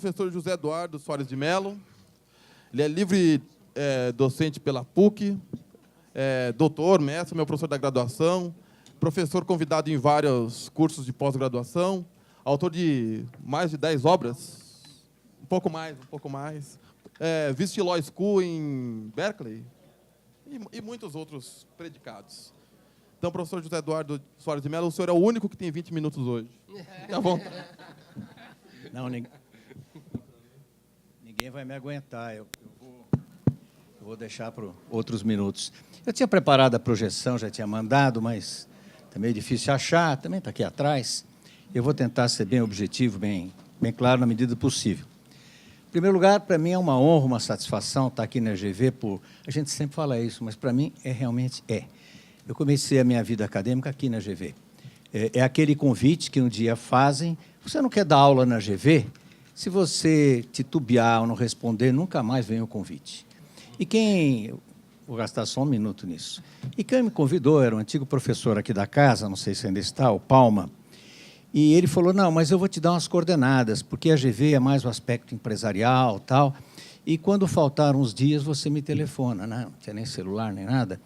professor José Eduardo Soares de Mello. Ele é livre docente pela PUC, doutor, mestre, meu professor da graduação, professor convidado em vários cursos de pós-graduação, autor de mais de 10 obras, um pouco mais, Vist Law School em Berkeley e muitos outros predicados. Então, professor José Eduardo Soares de Mello, o senhor é o único que tem 20 minutos hoje. Fique à vontade. Não, ninguém vai me aguentar. Eu vou deixar para outros minutos. Eu tinha preparado a projeção, já tinha mandado, mas está meio difícil achar, também está aqui atrás. Eu vou tentar ser bem objetivo, bem claro, na medida do possível. Em primeiro lugar, para mim é uma honra, uma satisfação estar aqui na GV. A gente sempre fala isso, mas para mim realmente é. Eu comecei a minha vida acadêmica aqui na GV. É aquele convite que um dia fazem. Você não quer dar aula na GV? Se você titubear ou não responder, nunca mais vem o convite. Vou gastar só um minuto nisso. E quem me convidou era um antigo professor aqui da casa, não sei se ainda está, o Palma. E ele falou, não, mas eu vou te dar umas coordenadas, porque a GV é mais o aspecto empresarial, tal. E quando faltar uns dias, você me telefona, né? Não tinha nem celular, nem nada.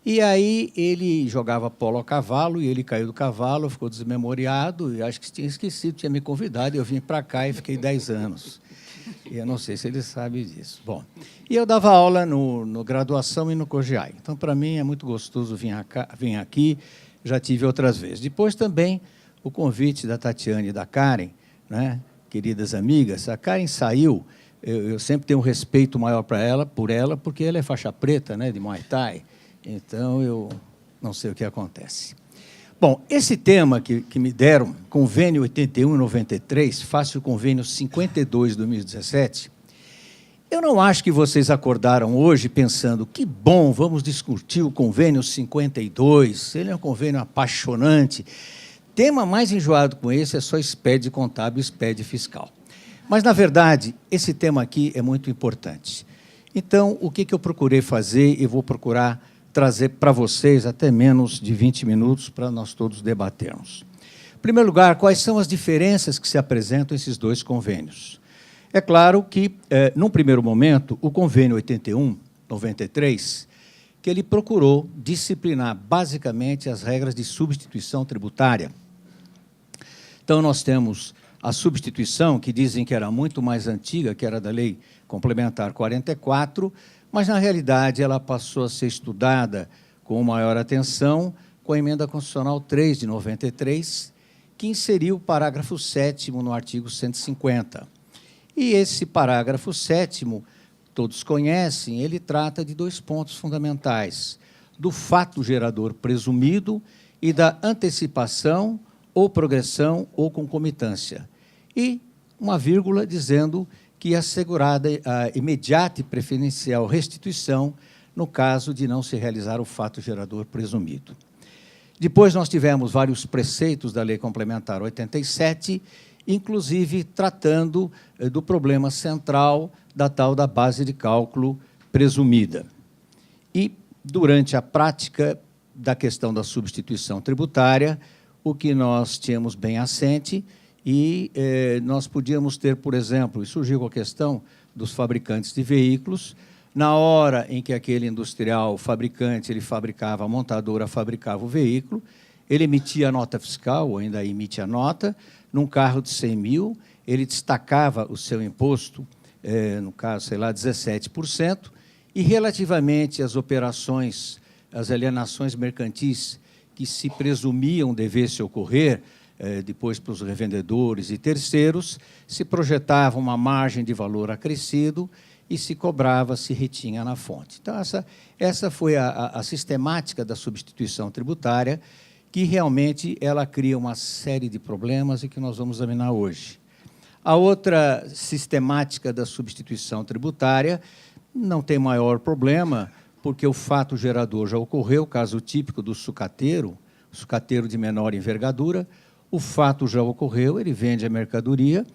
E aí ele jogava polo a cavalo, e ele caiu do cavalo, ficou desmemoriado, e acho que tinha esquecido, tinha me convidado, e eu vim para cá e fiquei 10 anos. E eu não sei se ele sabe disso. Bom, e eu dava aula no graduação e no COGEAI. Então, para mim, é muito gostoso vir aqui, já tive outras vezes. Depois também o convite da Tatiane e da Karen, né, queridas amigas. A Karen saiu, eu sempre tenho um respeito maior por ela, porque ela é faixa preta, né, de Muay Thai. Então, eu não sei o que acontece. Bom, esse tema que me deram, convênio 81 e 93, faço o convênio 52 de 2017, eu não acho que vocês acordaram hoje pensando, que bom, vamos discutir o convênio 52, ele é um convênio apaixonante. Tema mais enjoado com esse é só SPED contábil e SPED fiscal. Mas, na verdade, esse tema aqui é muito importante. Então, o que eu procurei fazer, eu vou procurar trazer para vocês até menos de 20 minutos para nós todos debatermos. Em primeiro lugar, quais são as diferenças que se apresentam esses dois convênios? É claro que, num primeiro momento, o convênio 81/93, que ele procurou disciplinar basicamente as regras de substituição tributária. Então, nós temos a substituição, que dizem que era muito mais antiga, que era da Lei Complementar 44, mas, na realidade, ela passou a ser estudada com maior atenção com a Emenda Constitucional 3 de 93, que inseriu o parágrafo 7º no artigo 150. E esse parágrafo 7º, todos conhecem, ele trata de dois pontos fundamentais, do fato gerador presumido e da antecipação ou progressão ou concomitância. E uma vírgula dizendo que é assegurada a imediata e preferencial restituição no caso de não se realizar o fato gerador presumido. Depois nós tivemos vários preceitos da Lei Complementar 87, inclusive tratando do problema central da tal da base de cálculo presumida. E, durante a prática da questão da substituição tributária, o que nós tínhamos bem assente, e nós podíamos ter, por exemplo, e surgiu a questão dos fabricantes de veículos, na hora em que aquele industrial fabricante, ele fabricava, a montadora fabricava o veículo, ele emitia a nota fiscal, ou ainda emite a nota, num carro de 100 mil, ele destacava o seu imposto, no caso, sei lá, 17%, e relativamente às operações, às alienações mercantis que se presumiam devesse ocorrer, depois para os revendedores e terceiros, se projetava uma margem de valor acrescido e se cobrava, se retinha na fonte. Então, essa foi a sistemática da substituição tributária, que realmente ela cria uma série de problemas e que nós vamos examinar hoje. A outra sistemática da substituição tributária não tem maior problema, porque o fato gerador já ocorreu, caso típico do sucateiro de menor envergadura, o fato já ocorreu, ele vende a mercadoria,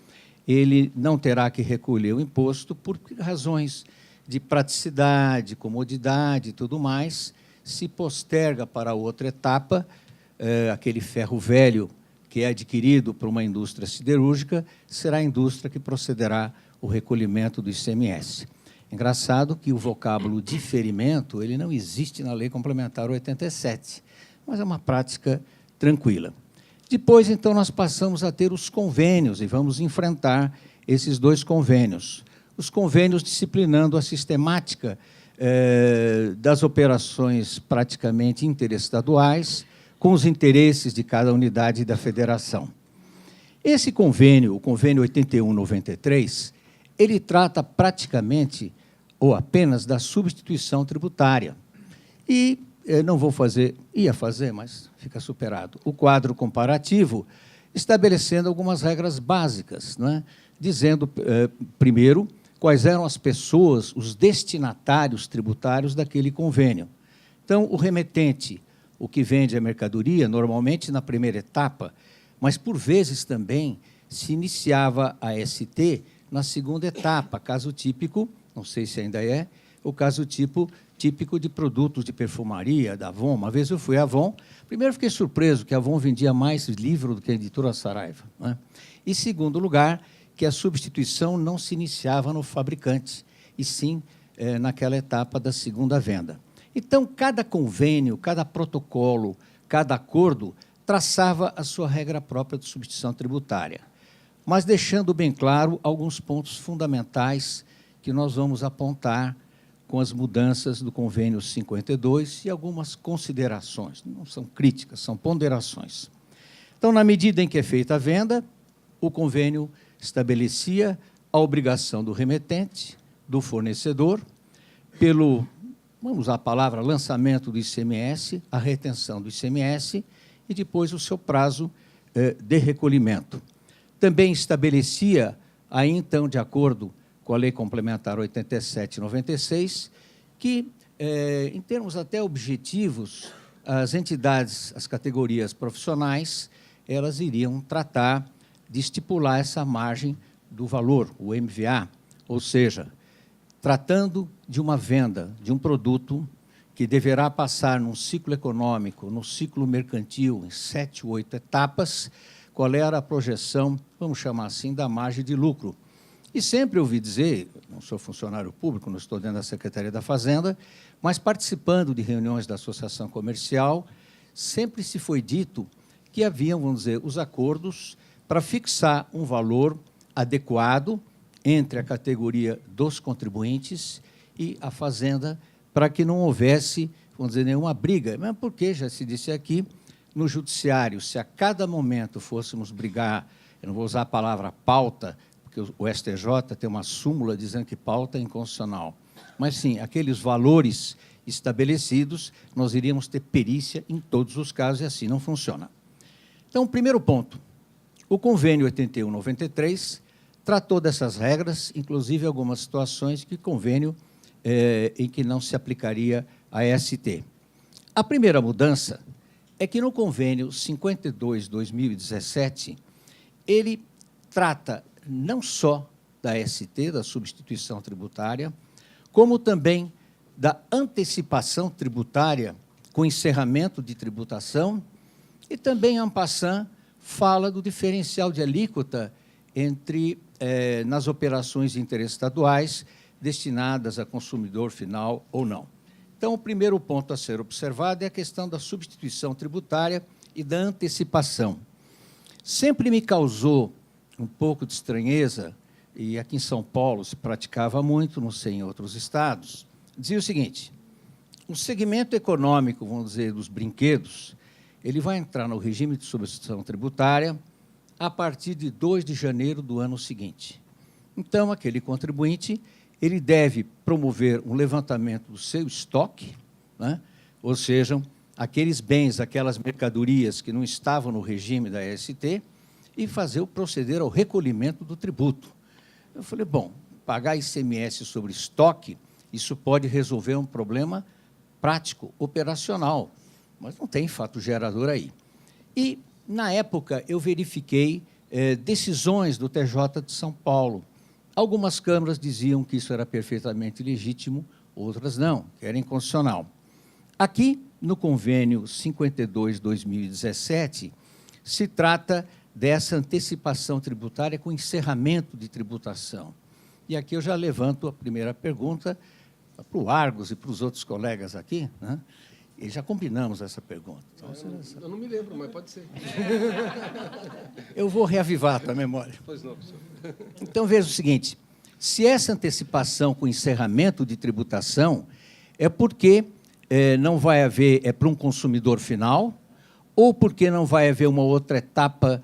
ele não terá que recolher o imposto por razões de praticidade, comodidade e tudo mais, se posterga para outra etapa, aquele ferro velho que é adquirido por uma indústria siderúrgica, será a indústria que procederá o recolhimento do ICMS. Engraçado que o vocábulo diferimento ele não existe na Lei Complementar 87, mas é uma prática tranquila. Depois, então, nós passamos a ter os convênios e vamos enfrentar esses dois convênios. Os convênios disciplinando a sistemática das operações praticamente interestaduais com os interesses de cada unidade da federação. Esse convênio, o convênio 8193, ele trata praticamente ou apenas da substituição tributária. E não vou fazer, ia fazer, mas fica superado, o quadro comparativo, estabelecendo algumas regras básicas, não é? Dizendo, primeiro, quais eram as pessoas, os destinatários tributários daquele convênio. Então, o remetente, o que vende a mercadoria, normalmente na primeira etapa, mas, por vezes, também se iniciava a ST na segunda etapa, caso típico, não sei se ainda é, o caso típico de produtos de perfumaria, da Avon. Uma vez eu fui à Avon, primeiro fiquei surpreso que a Avon vendia mais livro do que a editora Saraiva, não é? E, segundo lugar, que a substituição não se iniciava no fabricante, e sim naquela etapa da segunda venda. Então, cada convênio, cada protocolo, cada acordo traçava a sua regra própria de substituição tributária, mas deixando bem claro alguns pontos fundamentais que nós vamos apontar com as mudanças do convênio 52 e algumas considerações. Não são críticas, são ponderações. Então, na medida em que é feita a venda, o convênio estabelecia a obrigação do remetente, do fornecedor, pelo, vamos usar a palavra, lançamento do ICMS, a retenção do ICMS e depois o seu prazo de recolhimento. Também estabelecia, aí então, de acordo com a Lei Complementar 87 e 96, que, em termos até objetivos, as entidades, as categorias profissionais, elas iriam tratar de estipular essa margem do valor, o MVA, ou seja, tratando de uma venda de um produto que deverá passar num ciclo econômico, no ciclo mercantil, em 7 ou 8 etapas, qual era a projeção, vamos chamar assim, da margem de lucro. E sempre ouvi dizer, não sou funcionário público, não estou dentro da Secretaria da Fazenda, mas participando de reuniões da Associação Comercial, sempre se foi dito que haviam, vamos dizer, os acordos para fixar um valor adequado entre a categoria dos contribuintes e a Fazenda, para que não houvesse, vamos dizer, nenhuma briga. Mesmo porque, já se disse aqui, no judiciário, se a cada momento fôssemos brigar, eu não vou usar a palavra pauta, porque o STJ tem uma súmula dizendo que pauta é inconstitucional, mas, sim, aqueles valores estabelecidos, nós iríamos ter perícia em todos os casos, e assim não funciona. Então, primeiro ponto, o convênio 8193 tratou dessas regras, inclusive algumas situações que convênio em que não se aplicaria a ST. A primeira mudança é que no convênio 52/2017, ele trata não só da ST, da substituição tributária, como também da antecipação tributária com encerramento de tributação e também, en passant, fala do diferencial de alíquota entre, nas operações interestaduais destinadas a consumidor final ou não. Então, o primeiro ponto a ser observado é a questão da substituição tributária e da antecipação. Sempre me causou um pouco de estranheza, e aqui em São Paulo se praticava muito, não sei em outros estados, dizia o seguinte: o segmento econômico, vamos dizer, dos brinquedos, ele vai entrar no regime de substituição tributária a partir de 2 de janeiro do ano seguinte. Então, aquele contribuinte, ele deve promover um levantamento do seu estoque, né? Ou seja, aqueles bens, aquelas mercadorias que não estavam no regime da ST, e proceder ao recolhimento do tributo. Eu falei, bom, pagar ICMS sobre estoque, isso pode resolver um problema prático, operacional, mas não tem fato gerador aí. E, na época, eu verifiquei decisões do TJ de São Paulo. Algumas câmaras diziam que isso era perfeitamente legítimo, outras não, que era inconstitucional. Aqui, no convênio 52/2017, se trata dessa antecipação tributária com encerramento de tributação. E aqui eu já levanto a primeira pergunta para o Argos e para os outros colegas aqui, né? E já combinamos essa pergunta. Então, eu não me lembro, mas pode ser. Eu vou reavivar a tua memória. Pois não, professor. Então, veja o seguinte, se essa antecipação com encerramento de tributação é porque não vai haver, para um consumidor final, ou porque não vai haver uma outra etapa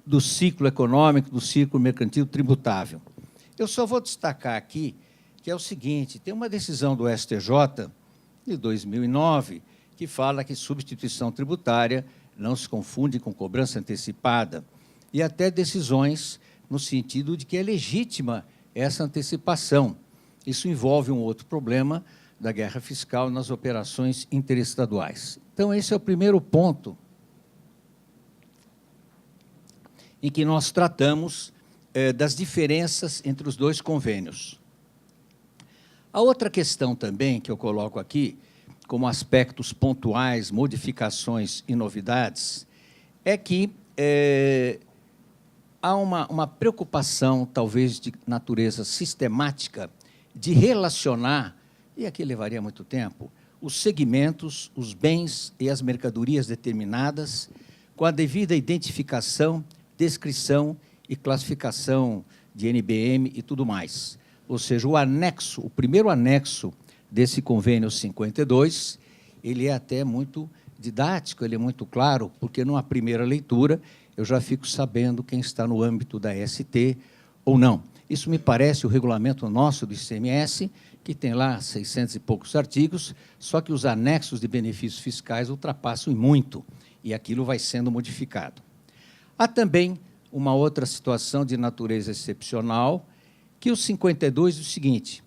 do ciclo econômico, do ciclo mercantil tributável. Eu só vou destacar aqui que é o seguinte, tem uma decisão do STJ de 2009 que fala que substituição tributária não se confunde com cobrança antecipada, e até decisões no sentido de que é legítima essa antecipação. Isso envolve um outro problema da guerra fiscal nas operações interestaduais. Então, esse é o primeiro ponto em que nós tratamos das diferenças entre os dois convênios. A outra questão também que eu coloco aqui, como aspectos pontuais, modificações e novidades, é que há uma preocupação, talvez de natureza sistemática, de relacionar, e aqui levaria muito tempo, os segmentos, os bens e as mercadorias determinadas com a devida identificação, descrição e classificação de NBM e tudo mais. Ou seja, o anexo, o primeiro anexo desse convênio 52, ele é até muito didático, ele é muito claro, porque numa primeira leitura eu já fico sabendo quem está no âmbito da ST ou não. Isso me parece o regulamento nosso do ICMS, que tem lá 600 e poucos artigos, só que os anexos de benefícios fiscais ultrapassam muito, e aquilo vai sendo modificado. Há também uma outra situação de natureza excepcional, que o 52 diz o seguinte,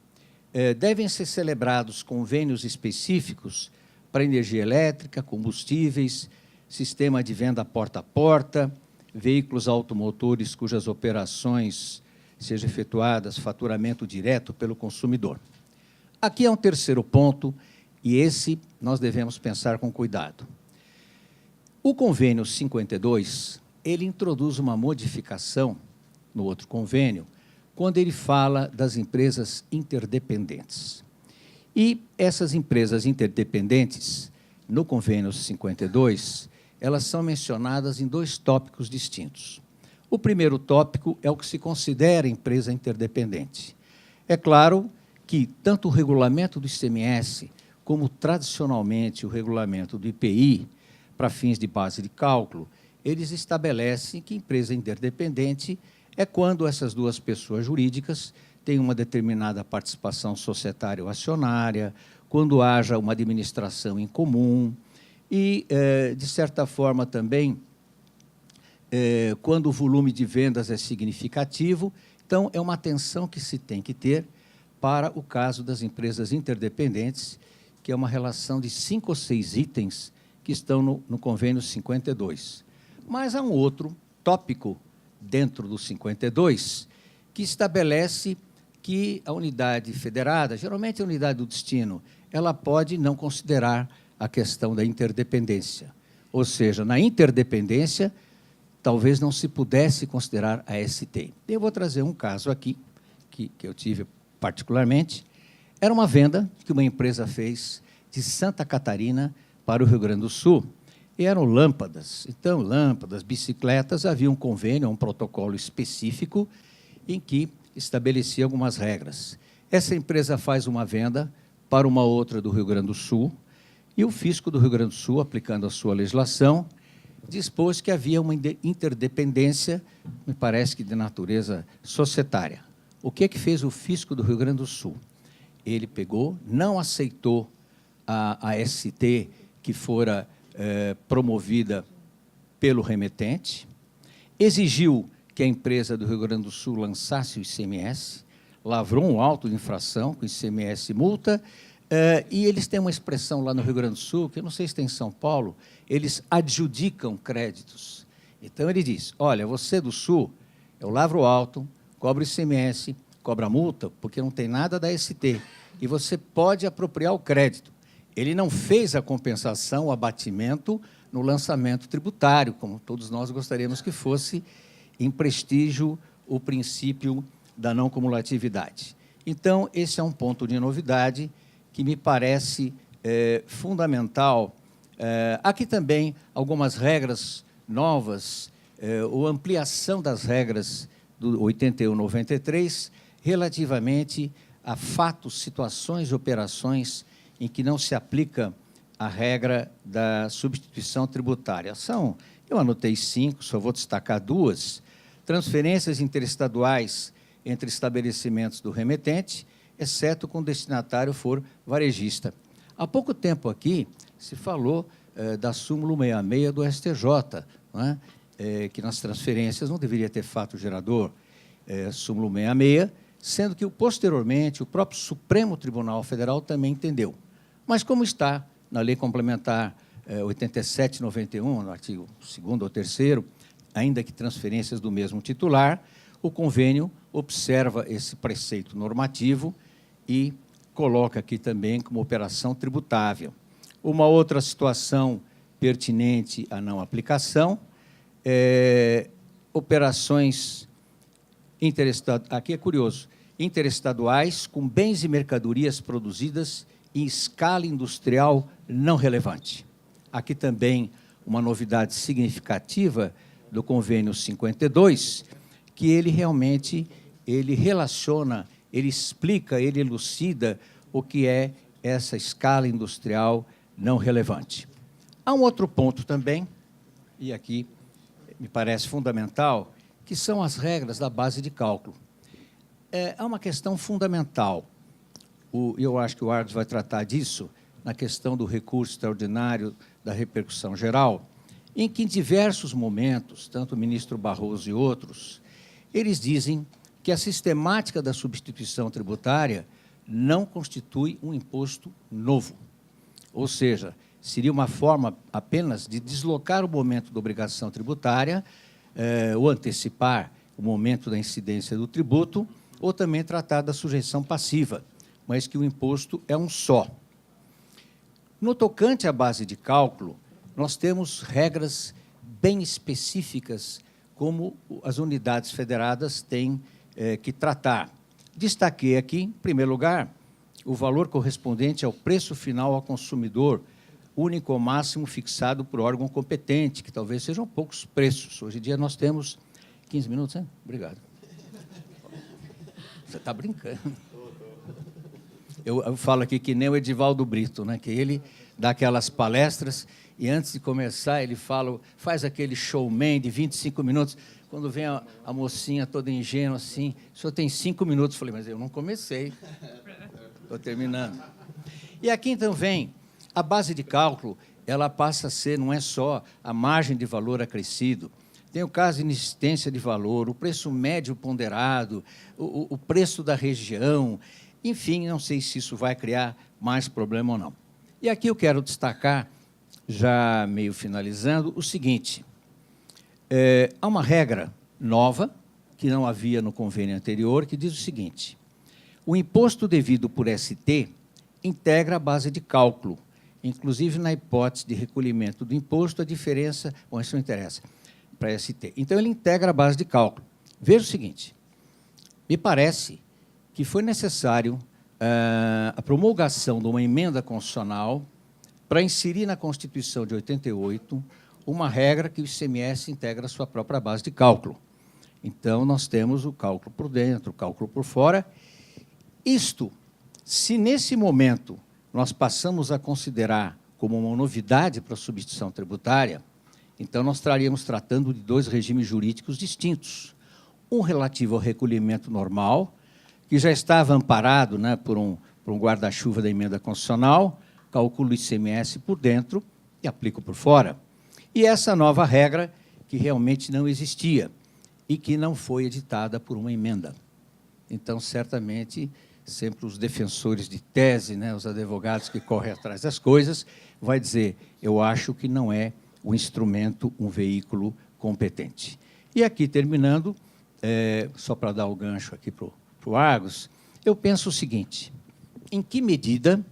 devem ser celebrados convênios específicos para energia elétrica, combustíveis, sistema de venda porta a porta, veículos automotores cujas operações sejam efetuadas, faturamento direto pelo consumidor. Aqui é um terceiro ponto, e esse nós devemos pensar com cuidado. O convênio 52, ele introduz uma modificação no outro convênio, quando ele fala das empresas interdependentes. E essas empresas interdependentes, no convênio 52, elas são mencionadas em dois tópicos distintos. O primeiro tópico é o que se considera empresa interdependente. É claro que tanto o regulamento do ICMS, como tradicionalmente o regulamento do IPI, para fins de base de cálculo, eles estabelecem que empresa interdependente é quando essas duas pessoas jurídicas têm uma determinada participação societária ou acionária, quando haja uma administração em comum e, de certa forma, também, quando o volume de vendas é significativo. Então, é uma atenção que se tem que ter para o caso das empresas interdependentes, que é uma relação de 5 ou 6 itens que estão no convênio 52. Mas há um outro tópico dentro do 52, que estabelece que a unidade federada, geralmente a unidade do destino, ela pode não considerar a questão da interdependência. Ou seja, na interdependência, talvez não se pudesse considerar a ST. Eu vou trazer um caso aqui, que eu tive particularmente. Era uma venda que uma empresa fez de Santa Catarina para o Rio Grande do Sul, e eram lâmpadas. Então, lâmpadas, bicicletas, havia um convênio, um protocolo específico em que estabelecia algumas regras. Essa empresa faz uma venda para uma outra do Rio Grande do Sul, e o fisco do Rio Grande do Sul, aplicando a sua legislação, dispôs que havia uma interdependência, me parece que de natureza societária. O que é que fez o fisco do Rio Grande do Sul? Ele pegou, não aceitou a ST que fora promovida pelo remetente, exigiu que a empresa do Rio Grande do Sul lançasse o ICMS, lavrou um auto de infração com ICMS e multa, e eles têm uma expressão lá no Rio Grande do Sul, que eu não sei se tem em São Paulo, eles adjudicam créditos. Então, ele diz, olha, você do Sul, eu lavro o auto, cobro ICMS, cobra multa, porque não tem nada da ST, e você pode apropriar o crédito. Ele não fez a compensação, o abatimento no lançamento tributário, como todos nós gostaríamos que fosse, em prestígio o princípio da não cumulatividade. Então, esse é um ponto de novidade que me parece fundamental. Aqui também algumas regras novas, ou ampliação das regras do 81-93, relativamente a fatos, situações e operações em que não se aplica a regra da substituição tributária. Eu anotei 5, só vou destacar 2, transferências interestaduais entre estabelecimentos do remetente, exceto quando o destinatário for varejista. Há pouco tempo aqui se falou da súmula 66 do STJ, não é? Que nas transferências não deveria ter fato gerador, súmula 66, sendo que, posteriormente, o próprio Supremo Tribunal Federal também entendeu. Mas, como está na Lei Complementar 87/91, no artigo 2º ou 3º, ainda que transferências do mesmo titular, o convênio observa esse preceito normativo e coloca aqui também como operação tributável. Uma outra situação pertinente à não aplicação operações aqui é curioso, interestaduais com bens e mercadorias produzidas em escala industrial não relevante. Aqui também uma novidade significativa do convênio 52, que ele realmente relaciona, ele explica, ele elucida o que é essa escala industrial não relevante. Há um outro ponto também, e aqui me parece fundamental, que são as regras da base de cálculo. É uma questão fundamental. Eu acho que o Argos vai tratar disso, na questão do recurso extraordinário da repercussão geral, em que, em diversos momentos, tanto o ministro Barroso e outros, eles dizem que a sistemática da substituição tributária não constitui um imposto novo. Ou seja, seria uma forma apenas de deslocar o momento da obrigação tributária, ou antecipar o momento da incidência do tributo, ou também tratar da sujeição passiva, mas que o imposto é um só. No tocante à base de cálculo, nós temos regras bem específicas como as unidades federadas têm que tratar. Destaquei aqui, em primeiro lugar, o valor correspondente ao preço final ao consumidor, único ou máximo fixado por órgão competente, que talvez sejam poucos preços. Hoje em dia nós temos 15 minutos, hein? Obrigado. Você está brincando. Eu falo aqui que nem o Edivaldo Brito, né? Que ele dá aquelas palestras e, antes de começar, ele faz aquele showman de 25 minutos. Quando vem a mocinha toda ingênua assim, o senhor tem 5 minutos. Eu falei, mas eu não comecei. Estou terminando. E aqui, então, vem a base de cálculo, ela passa a ser, não é só a margem de valor acrescido, tem o caso de inexistência de valor, o preço médio ponderado, o preço da região, enfim, não sei se isso vai criar mais problema ou não. E aqui eu quero destacar, já meio finalizando, o seguinte, há uma regra nova, que não havia no convênio anterior, que diz o seguinte, o imposto devido por ST integra a base de cálculo, inclusive na hipótese de recolhimento do imposto, a diferença, bom, isso não interessa, para ST. Então, ele integra a base de cálculo. Veja o seguinte, me parece que foi necessário a promulgação de uma emenda constitucional para inserir na Constituição de 88 uma regra que o ICMS integra a sua própria base de cálculo. Então, nós temos o cálculo por dentro, o cálculo por fora. Isto, se nesse momento nós passamos a considerar como uma novidade para a substituição tributária, então nós estaríamos tratando de 2 regimes jurídicos distintos. Um relativo ao recolhimento normal, que já estava amparado, né, por um guarda-chuva da emenda constitucional, calculo o ICMS por dentro e aplico por fora. E essa nova regra, que realmente não existia e que não foi editada por uma emenda. Então, certamente, sempre os defensores de tese, né, os advogados que correm atrás das coisas, vai dizer, eu acho que não é um instrumento, um veículo competente. E aqui, terminando, só para dar o gancho aqui para o Argos, eu penso o seguinte, em que medida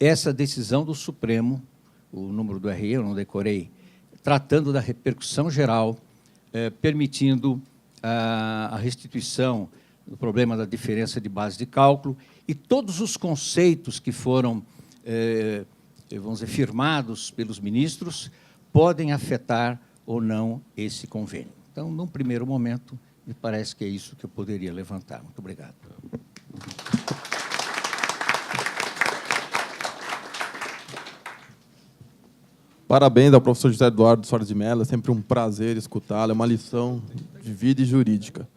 essa decisão do Supremo, o número do RE eu não decorei, tratando da repercussão geral, permitindo a restituição do problema da diferença de base de cálculo e todos os conceitos que foram, vamos dizer, firmados pelos ministros podem afetar ou não esse convênio. Então, num primeiro momento, me parece que é isso que eu poderia levantar. Muito obrigado. Parabéns ao professor José Eduardo Soares de Mello, é sempre um prazer escutá-lo, é uma lição de vida e jurídica.